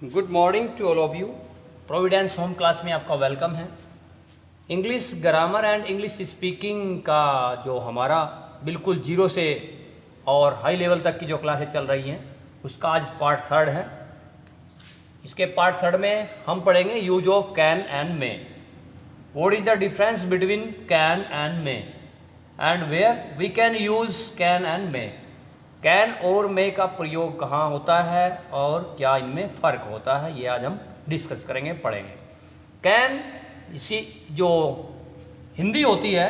Good morning to all of you. Providence Home Class में आपका welcome है। English grammar and English speaking का जो हमारा बिल्कुल जीरो से और हाई लेवल तक की जो क्लासेस चल रही हैं उसका आज पार्ट थर्ड है। इसके पार्ट थर्ड में हम पढ़ेंगे use of can and may. What is the difference between can and may and where we can use can and may. Can और मे का प्रयोग कहाँ होता है और क्या इनमें फ़र्क होता है, ये आज हम डिस्कस करेंगे, पढ़ेंगे। कैन इसी जो हिंदी होती है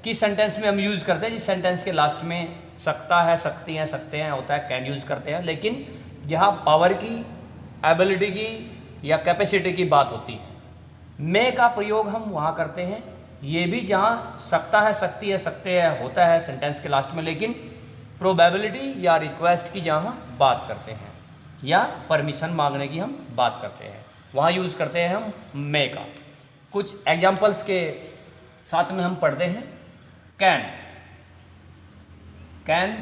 किस सेंटेंस में हम यूज़ करते हैं, जिस सेंटेंस के लास्ट में सकता है, सकती हैं, सकते हैं होता है, कैन यूज़ करते हैं। लेकिन जहाँ पावर की, एबिलिटी की या कैपेसिटी की बात होती है, मे का प्रयोग हम वहाँ करते हैं। ये भी जहाँ सकता है, सकती है, सकते हैं होता है सेंटेंस के लास्ट में, लेकिन प्रोबेबिलिटी या रिक्वेस्ट की जहाँ बात करते हैं या परमिशन मांगने की हम बात करते हैं, वहाँ यूज़ करते हैं हम मे का। कुछ एग्जाम्पल्स के साथ में हम पढ़ते हैं। कैन, कैन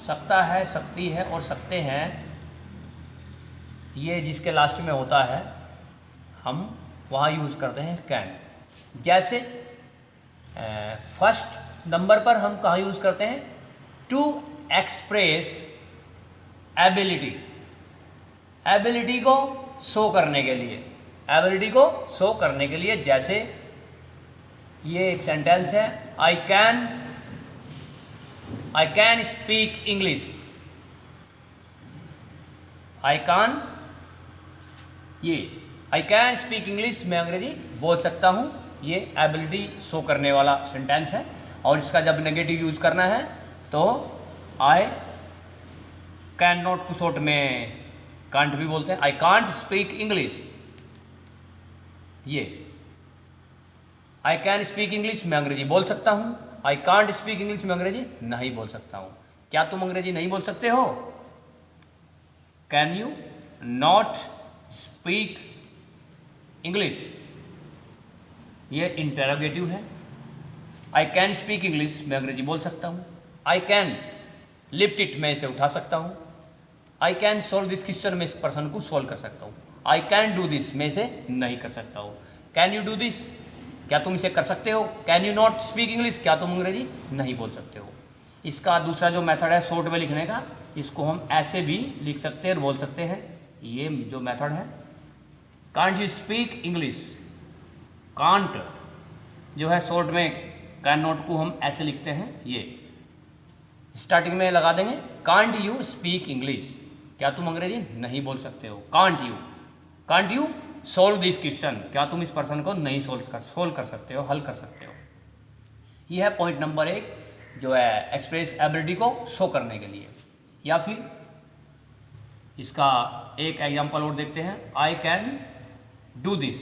सकता है, सकती है और सकते हैं, ये जिसके लास्ट में होता है हम वहाँ यूज़ करते हैं कैन। जैसे फर्स्ट नंबर पर हम कहाँ यूज़ करते हैं, टू एक्सप्रेस एबिलिटी, एबिलिटी को शो करने के लिए, एबिलिटी को शो करने के लिए। जैसे ये एक सेंटेंस है, I can speak English. I can speak English, मैं अंग्रेजी बोल सकता हूँ। ये एबिलिटी शो करने वाला सेंटेंस है। और इसका जब नेगेटिव यूज़ करना है तो आई कैन नॉट को शॉर्ट में कांट भी बोलते हैं, आई कांट स्पीक इंग्लिश। ये आई कैन स्पीक इंग्लिश, मैं अंग्रेजी बोल सकता हूँ। आई कांट स्पीक इंग्लिश, मैं अंग्रेजी नहीं बोल सकता हूँ। क्या तुम अंग्रेजी नहीं बोल सकते हो? Can you not speak English, ये इंटरोगेटिव है। आई कैन स्पीक इंग्लिश, मैं अंग्रेजी बोल सकता हूँ। आई कैन लिफ्ट इट, मैं इसे उठा सकता हूँ। I can solve this question, मैं इस प्रश्न को सॉल्व कर सकता हूँ। आई कैन डू दिस, मैं इसे नहीं कर सकता हूँ। कैन यू डू दिस, क्या तुम इसे कर सकते हो? Can you not speak English, क्या तुम अंग्रेजी नहीं बोल सकते हो? इसका दूसरा जो मेथड है शॉर्ट में लिखने का, इसको हम ऐसे भी लिख सकते हैं और बोल सकते हैं। ये जो मेथड है, can't you speak English, can't जो है शॉर्ट में कैन नॉट को हम ऐसे लिखते हैं। ये स्टार्टिंग में लगा देंगे, कांट यू स्पीक इंग्लिश, क्या तुम अंग्रेजी नहीं बोल सकते हो? Can't you solve this question, क्या तुम इस प्रश्न को नहीं सोल्व कर सकते हो, हल कर सकते हो? यह है पॉइंट नंबर एक, जो है एक्सप्रेस एबिलिटी को शो करने के लिए। या फिर इसका एक एग्जांपल और देखते हैं, आई कैन डू दिस।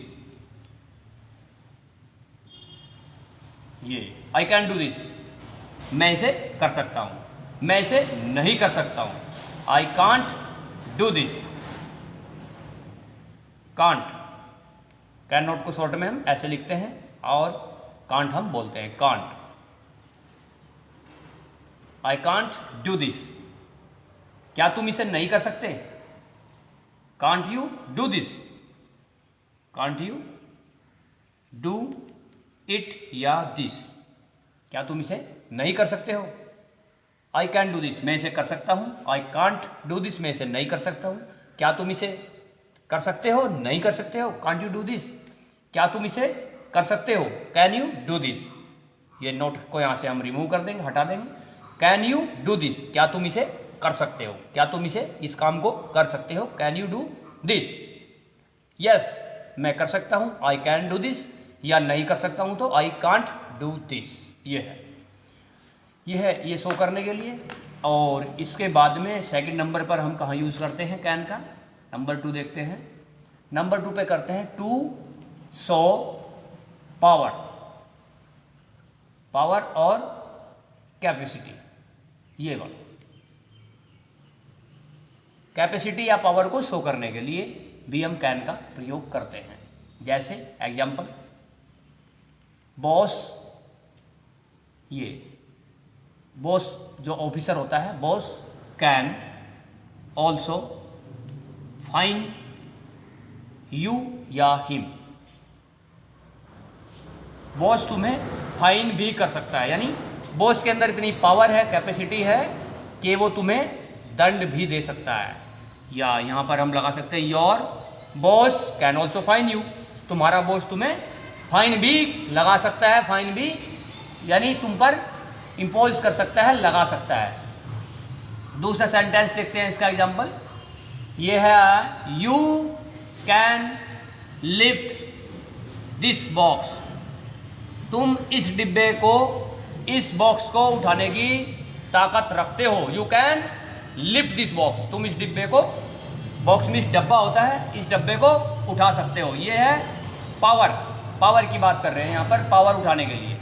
ये आई कैन डू दिस, मैं इसे कर सकता हूँ, मैं इसे नहीं कर सकता हूँ। आई can't do this, can't, can not को शॉर्ट में हम ऐसे लिखते हैं और कांट हम बोलते हैं, can't. I can't do this, क्या तुम इसे नहीं कर सकते? Can't you do this, can't you do it या दिस, क्या तुम इसे नहीं कर सकते हो? आई कैन डू दिस, मैं इसे कर सकता हूँ। आई कांट डू दिस, मैं इसे नहीं कर सकता हूँ। क्या तुम इसे कर सकते हो, नहीं कर सकते हो? कांट यू डू दिस, क्या तुम इसे कर सकते हो? कैन यू डू दिस, ये नोट को यहाँ से हम रिमूव कर देंगे, हटा देंगे। कैन यू डू दिस, क्या तुम इसे कर सकते हो, क्या तुम इसे इस काम को कर सकते हो? Can you do this? Yes, मैं कर सकता हूँ, आई कैन डू दिस। या नहीं कर सकता हूँ तो आई कांट डू दिस। ये है ये शो करने के लिए। और इसके बाद में सेकंड नंबर पर हम कहाँ यूज़ करते हैं कैन का, नंबर 2 देखते हैं। नंबर 2 पे करते हैं टू शो पावर, पावर और कैपेसिटी। ये वाला कैपेसिटी या पावर को शो करने के लिए भी हम कैन का प्रयोग करते हैं। जैसे एग्जांपल, बॉस, ये बॉस जो ऑफिसर होता है, boss can also fine you या हिम। बॉस तुम्हें फाइन भी कर सकता है, यानी बॉस के अंदर इतनी पावर है, कैपेसिटी है कि वो तुम्हें दंड भी दे सकता है। या यहाँ पर हम लगा सकते हैं your boss can also fine you, तुम्हारा बॉस तुम्हें फाइन भी लगा सकता है। फाइन भी यानी तुम पर इम्पोज कर सकता है, लगा सकता है। दूसरा सेंटेंस देखते हैं इसका एग्जाम्पल। ये है you can lift this box, तुम इस डिब्बे को, इस बॉक्स को उठाने की ताकत रखते हो। You can lift this box, तुम इस डिब्बे को, बॉक्स में इस डब्बा होता है, इस डब्बे को उठा सकते हो। ये है पावर, पावर की बात कर रहे हैं यहाँ पर, पावर उठाने के लिए।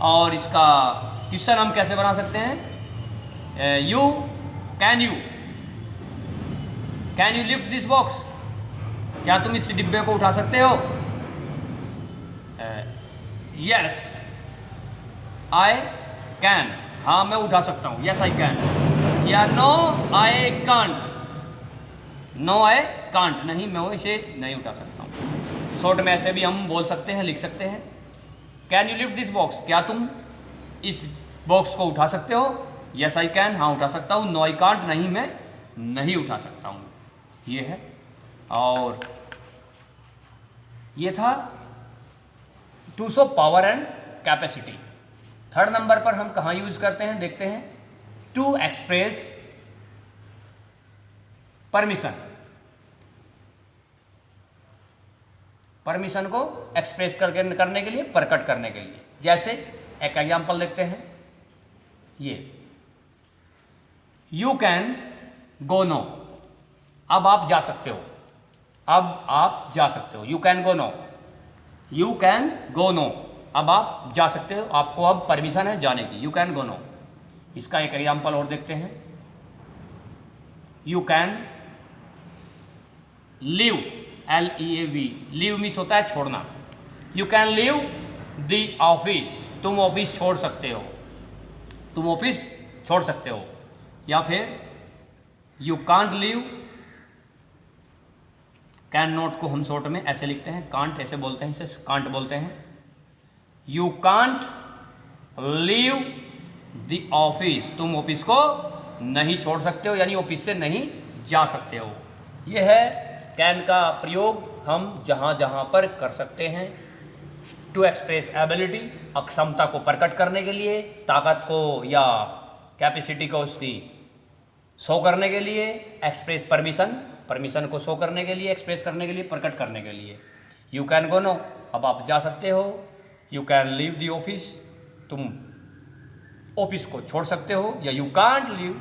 और इसका क्वेश्चन हम कैसे बना सकते हैं, you can you lift this box, क्या तुम इस डिब्बे को उठा सकते हो। यस आई कैन, हाँ मैं उठा सकता हूँ, यस आई कैन। या no I can't, no I can't, नहीं मैं इसे नहीं उठा सकता हूँ। शॉर्ट में ऐसे भी हम बोल सकते हैं, लिख सकते हैं। Can you lift this box, क्या तुम इस बॉक्स को उठा सकते हो। यस आई कैन, हाँ उठा सकता हूँ। नो आई कांट, नहीं मैं नहीं उठा सकता हूँ। ये है। और ये था to show power and capacity. Third number पर हम कहाँ यूज करते हैं देखते हैं, टू एक्सप्रेस परमिशन। परमिशन को एक्सप्रेस करने के लिए, प्रकट करने के लिए। जैसे एक एग्जाम्पल देखते हैं, ये यू कैन गो नो, अब आप जा सकते हो, अब आप जा सकते हो। You can go no, you can go no, अब आप जा सकते हो, आपको अब परमिशन है जाने की। You can go no. इसका एक एग्जाम्पल और देखते हैं, you can leave, LEAV, leave means होता है छोड़ना। You can leave the office, तुम ऑफिस छोड़ सकते हो, तुम ऑफिस छोड़ सकते हो। या फिर you can't leave, can not को हम शॉर्ट में ऐसे लिखते हैं, कांट ऐसे बोलते हैं, इसे कांट बोलते हैं। You can't leave the office, तुम ऑफिस को नहीं छोड़ सकते हो, यानी ऑफिस से नहीं जा सकते हो। यह है कैन का प्रयोग हम जहाँ जहाँ पर कर सकते हैं। टू एक्सप्रेस एबिलिटी, अक्षमता को प्रकट करने के लिए, ताकत को या कैपेसिटी को उसकी शो करने के लिए। एक्सप्रेस परमिशन, परमिशन को शो करने के लिए, एक्सप्रेस करने के लिए, प्रकट करने के लिए। यू कैन गो नो, अब आप जा सकते हो। You can leave the office, तुम ऑफिस को छोड़ सकते हो। या you can't leave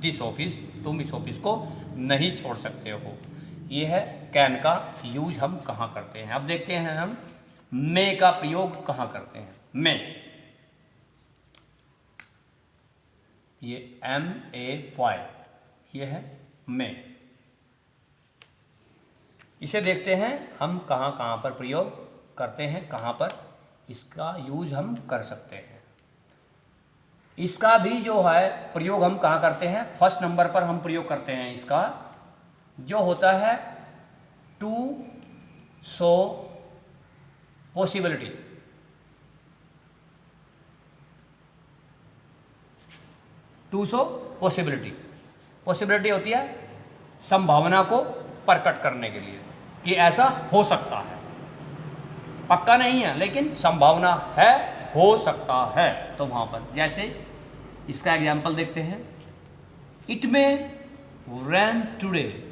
this office, तुम इस ऑफिस को नहीं छोड़ सकते हो। ये है कैन का यूज हम कहाँ करते हैं। अब देखते हैं हम मे का प्रयोग कहाँ करते हैं। मे, ये MAY, ये है मे। इसे देखते हैं हम कहाँ कहाँ पर प्रयोग करते हैं, कहाँ पर इसका यूज हम कर सकते हैं। इसका भी जो है प्रयोग हम कहाँ करते हैं, फर्स्ट नंबर पर हम प्रयोग करते हैं इसका, जो होता है to show possibility. To show possibility, possibility होती है संभावना को प्रकट करने के लिए कि ऐसा हो सकता है, पक्का नहीं है लेकिन संभावना है, हो सकता है। तो वहाँ पर जैसे इसका एग्जाम्पल देखते हैं, it may rain today,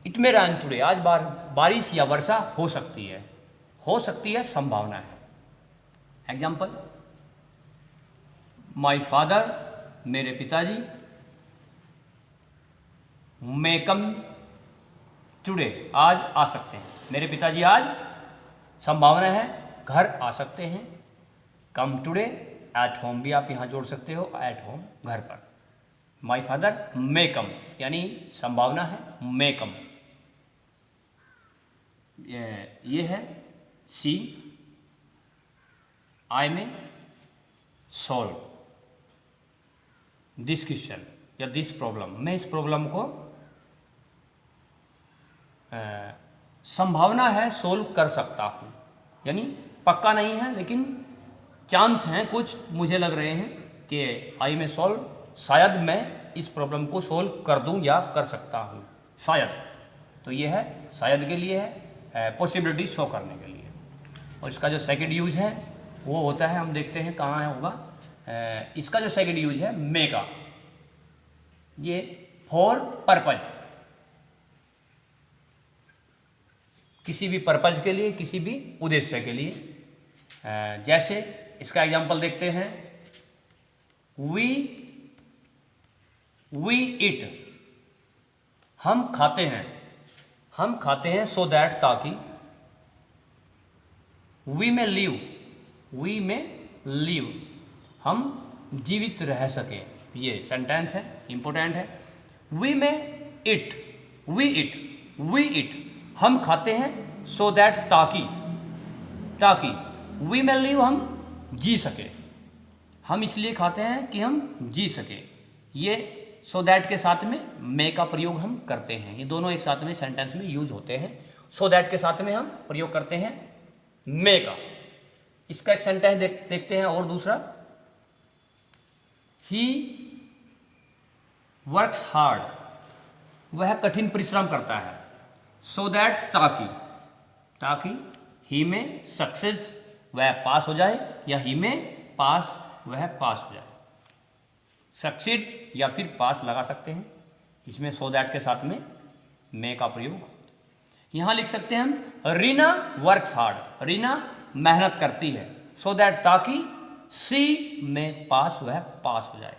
it may rain today, आज बारिश या वर्षा हो सकती है, हो सकती है, संभावना है। एग्जाम्पल, माई फादर, मेरे पिताजी, मे कम टुडे, आज आ सकते हैं, मेरे पिताजी आज संभावना है घर आ सकते हैं। कम टुडे, एट होम भी आप यहाँ जोड़ सकते हो, एट होम घर पर। माई फादर मे कम, यानी संभावना है मे कम। ये है सी, आई में सॉल्व दिस क्वेश्चन या दिस प्रॉब्लम, मैं इस प्रॉब्लम को संभावना है सोल्व कर सकता हूँ, यानी पक्का नहीं है लेकिन चांस हैं कुछ, मुझे लग रहे हैं कि आई में सॉल्व, शायद मैं इस प्रॉब्लम को सोल्व कर दूं या कर सकता हूं, शायद। तो ये है शायद के लिए है, पॉसिबिलिटी शो करने के लिए। और इसका जो सेकंड यूज है वो होता है, हम देखते हैं कहाँ है होगा, इसका जो सेकंड यूज है मे का, ये फॉर पर्पज, किसी भी पर्पज के लिए, किसी भी उद्देश्य के लिए। जैसे इसका एग्जांपल देखते हैं, वी इट, हम खाते हैं, हम खाते हैं सो दैट, ताकि, वी में लिव, वी में लिव, हम जीवित रह सकें, ये सेंटेंस है, इंपॉर्टेंट है। वी में इट, वी इट, हम खाते हैं सो दैट, ताकि, ताकि, वी में लिव, हम जी सके, हम इसलिए खाते हैं कि हम जी सके। ये सो दैट के साथ में मे का प्रयोग हम करते हैं, ये दोनों एक साथ में सेंटेंस में यूज होते हैं। सो दैट के साथ में हम प्रयोग करते हैं मे का। इसका एक सेंटेंस देखते हैं और दूसरा, ही वर्क्स हार्ड, वह कठिन परिश्रम करता है, सो दैट, ताकि, ताकि ही में सक्सेस, वह पास हो जाए, या ही में पास, वह पास हो जाए। सक्सीड या फिर पास लगा सकते हैं, इसमें सो दैट के साथ में मे का प्रयोग। यहाँ लिख सकते हैं हम, रीना वर्क्स हार्ड, रीना मेहनत करती है, सो दैट, ताकि सी में पास, वह पास हो जाए।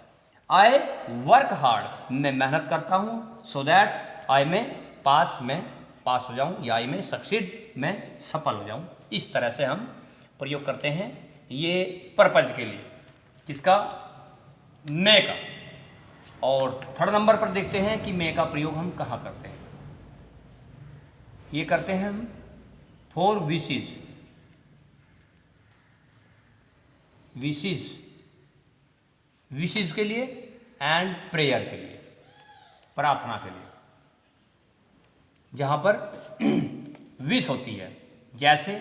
आई वर्क हार्ड, मैं मेहनत करता हूँ, सो दैट आई में पास, मैं पास हो जाऊँ, या आई में सक्सीड, मैं सफल हो जाऊँ। इस तरह से हम प्रयोग करते हैं ये पर्पज के लिए, किसका, मे का। और थर्ड नंबर पर देखते हैं कि मे का प्रयोग हम कहाँ करते हैं। ये करते हैं हम फॉर विशेज, विशेज, विशेज के लिए एंड प्रेयर के लिए, प्रार्थना के लिए, जहाँ पर विश होती है। जैसे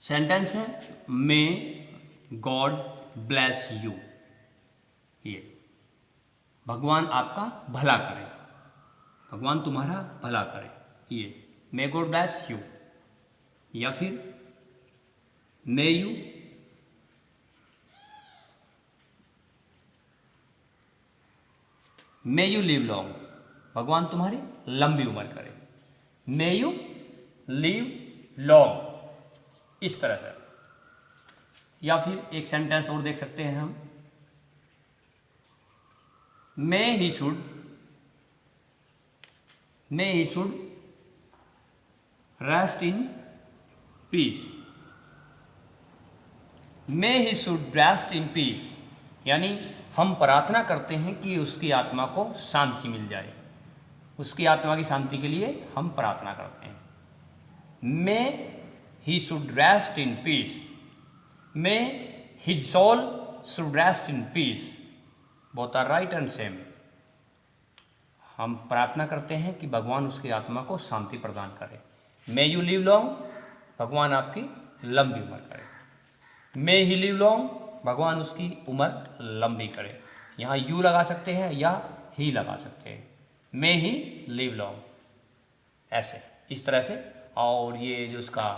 सेंटेंस है, मे गॉड ब्लेस यू, ये भगवान आपका भला करे, भगवान तुम्हारा भला करे, ये मे गॉड ब्लेस यू। या फिर मे यू लिव लॉन्ग, भगवान तुम्हारी लंबी उम्र करे, मे यू लिव लॉन्ग, इस तरह से। या फिर एक सेंटेंस और देख सकते हैं हम, may he should rest in peace, may he should rest in peace, यानी हम प्रार्थना करते हैं कि उसकी आत्मा को शांति मिल जाए, उसकी आत्मा की शांति के लिए हम प्रार्थना करते हैं। May he should rest in peace, may his soul should rest in peace, both are right and same. हम प्रार्थना करते हैं कि भगवान उसकी आत्मा को शांति प्रदान करे। मे यू लिव लॉन्ग, भगवान आपकी लंबी उम्र करे। मे ही लिव लॉन्ग, भगवान उसकी उम्र लंबी करे। यहाँ यू लगा सकते हैं या ही लगा सकते हैं, मे ही लिव लॉन्ग, ऐसे इस तरह से। और ये जो उसका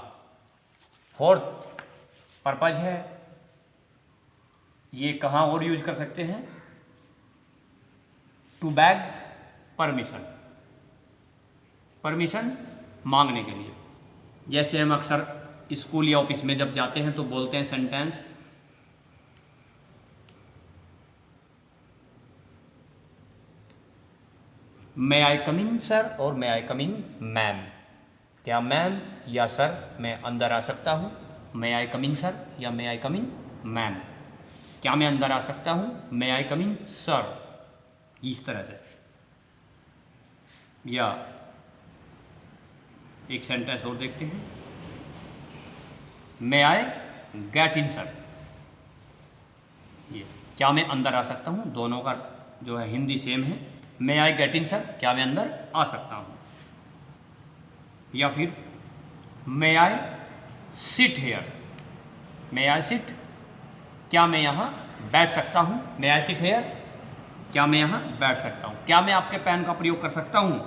फोर्थ पर्पज है, ये कहाँ और यूज कर सकते हैं, टू बैग परमिशन, परमिशन मांगने के लिए। जैसे हम अक्सर स्कूल या ऑफिस में जब जाते हैं तो बोलते हैं सेंटेंस, मे आई कम इन सर और मे आई कम इन मैम, क्या मैम या सर मैं अंदर आ सकता हूँ, मे आई कम इन सर या मे आई कम इन मैम, क्या मैं अंदर आ सकता हूँ, मे आई कम इन सर, इस तरह से। या एक सेंटेंस और देखते हैं, मे आई गेट इन सर, ये क्या मैं अंदर आ सकता हूँ, दोनों का जो है हिंदी सेम है। मे आई गेट इन सर, क्या मैं अंदर आ सकता हूँ। या फिर may I sit here, may I sit, क्या मैं यहाँ बैठ सकता हूँ, मे आई सिट हेयर, क्या मैं यहाँ बैठ सकता हूँ। क्या मैं आपके पेन का प्रयोग कर सकता हूँ,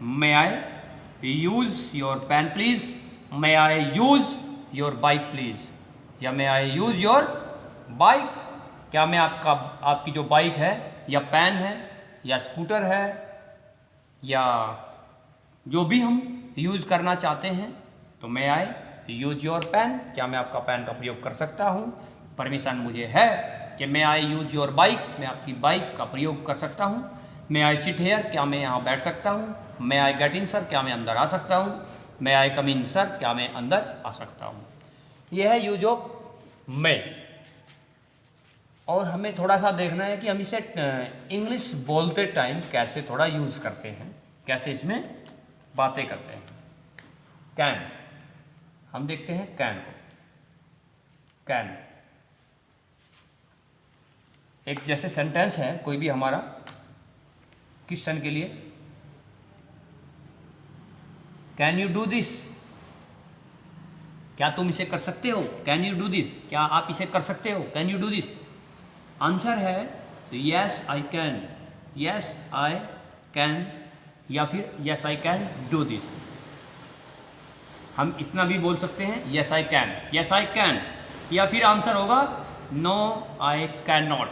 may I use your pen please, may I use your bike please, या may I use your bike, क्या मैं आपकी जो बाइक है या पेन है या स्कूटर है या जो भी हम यूज़ करना चाहते हैं, तो मे आई यूज़ योर पेन, क्या मैं आपका पेन का प्रयोग कर सकता हूँ। परमिशन मुझे है कि मे आई यूज़ योर बाइक, मैं आपकी बाइक का प्रयोग कर सकता हूँ। मे आई सिट हेयर, क्या मैं यहाँ बैठ सकता हूँ। May I get in sir, क्या मैं अंदर आ सकता हूँ। मे आई कम इन सर, क्या मैं अंदर आ सकता हूँ। यह है यूज ऑफ मे। और हमें थोड़ा सा देखना है कि हम इसे इंग्लिश बोलते टाइम कैसे थोड़ा यूज़ करते हैं, कैसे इसमें बातें करते हैं। कैन, हम देखते हैं कैन को। कैन एक जैसे सेंटेंस है कोई भी हमारा क्वेश्चन के लिए, कैन यू डू दिस, क्या तुम इसे कर सकते हो। कैन यू डू दिस, क्या आप इसे कर सकते हो। Can you do this, answer है yes I can, yes I can, या फिर yes I can do this. हम इतना भी बोल सकते हैं yes I can, yes I can, या फिर आंसर होगा no I can not,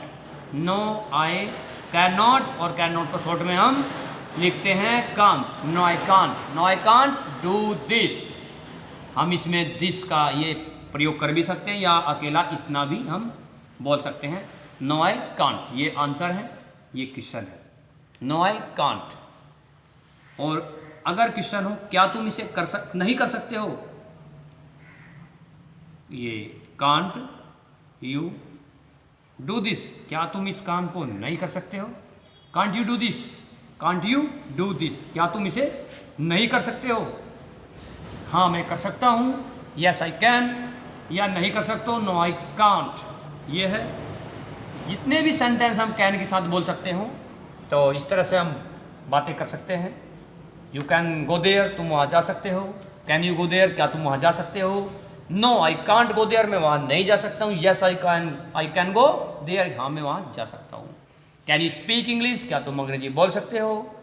no I can not, और कैन नॉट को शॉर्ट में हम लिखते हैं can't, no I can't, no I can't do this. हम इसमें दिस का ये प्रयोग कर भी सकते हैं या अकेला इतना भी हम बोल सकते हैं, नो आई कांट। ये आंसर है, ये क्वेश्चन है, नो आई कांट। और अगर क्वेश्चन हो क्या तुम इसे नहीं कर सकते हो, ये कांट यू डू दिस, क्या तुम इस काम को नहीं कर सकते हो। Can't you do this, can't you do this, क्या तुम इसे नहीं कर सकते हो। हाँ मैं कर सकता हूँ, यस आई कैन, या नहीं कर सकता हूँ, नो आई कांट। ये है जितने भी सेंटेंस हम कैन के साथ बोल सकते हो, तो इस तरह से हम बातें कर सकते हैं। यू कैन गो देयर, तुम वहाँ जा सकते हो। कैन यू गो देयर, क्या तुम वहाँ जा सकते हो। No I can't go there, मैं वहाँ नहीं जा सकता हूँ। Yes I can go there, हाँ मैं वहाँ जा सकता हूँ। कैन यू स्पीक इंग्लिश, क्या तुम अंग्रेजी बोल सकते हो।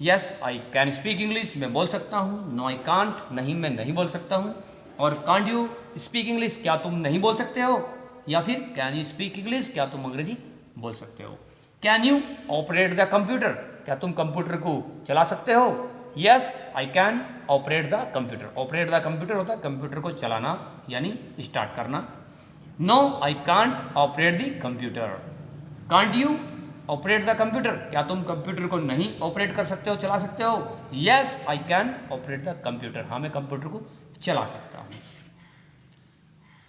Yes I can speak English, मैं बोल सकता हूँ। नो आई कांट, नहीं मैं नहीं बोल सकता हूँ। और कांट यू स्पीक इंग्लिश, क्या तुम नहीं बोल सकते हो। या फिर कैन यू स्पीक इंग्लिश, क्या तुम अंग्रेजी बोल सकते हो। Can you operate the computer, क्या तुम कंप्यूटर को चला सकते हो। Yes I can operate the computer, operate the computer होता है कंप्यूटर को चलाना यानी स्टार्ट करना। No I can't operate the computer. Can't you operate the computer, क्या तुम कंप्यूटर को नहीं ऑपरेट कर सकते हो, चला सकते हो। Yes I can operate the computer, हाँ मैं कंप्यूटर को चला सकता हूँ।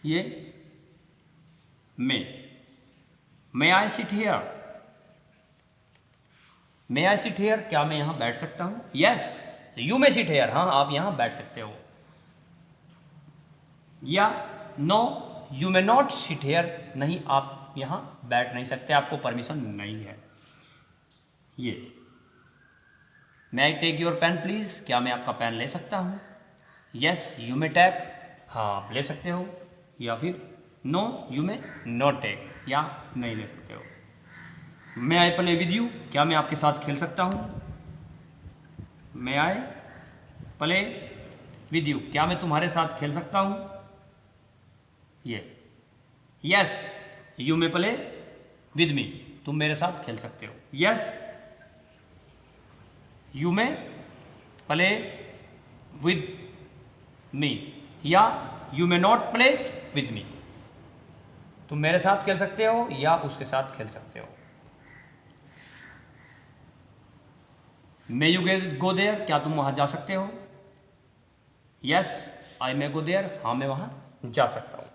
ये may I sit here, may I sit here, क्या मैं यहाँ बैठ सकता हूँ। Yes you may sit here, हाँ आप यहाँ बैठ सकते हो। या no you may not sit here, नहीं आप यहाँ बैठ नहीं सकते, आपको परमिशन नहीं है। ये may I take your pen please, क्या मैं आपका पेन ले सकता हूँ। यस यू मे टेक, हाँ आप ले सकते हो। या फिर no you may not take, या नहीं ले सकते हो। May I play with you, क्या मैं आपके साथ खेल सकता हूँ। May I play with you, क्या मैं तुम्हारे साथ खेल सकता हूँ। ये yes you may play with me, तुम मेरे साथ खेल सकते हो। Yes you may play with me, या you may not play with me, तुम मेरे साथ खेल सकते हो या उसके साथ खेल सकते हो। मे यू गो देयर, क्या तुम वहाँ जा सकते हो। Yes I may go there, हाँ मैं वहाँ जा सकता हूँ।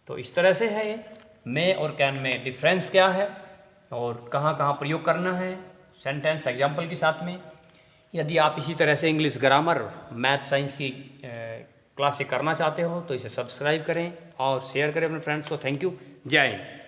तो इस तरह से है ये मे और कैन में डिफरेंस क्या है और कहाँ कहाँ प्रयोग करना है सेंटेंस एग्जाम्पल के साथ में। यदि आप इसी तरह से इंग्लिश ग्रामर मैथ साइंस की क्लासें करना चाहते हो तो इसे सब्सक्राइब करें और शेयर करें अपने फ्रेंड्स को। थैंक यू, जय हिंद।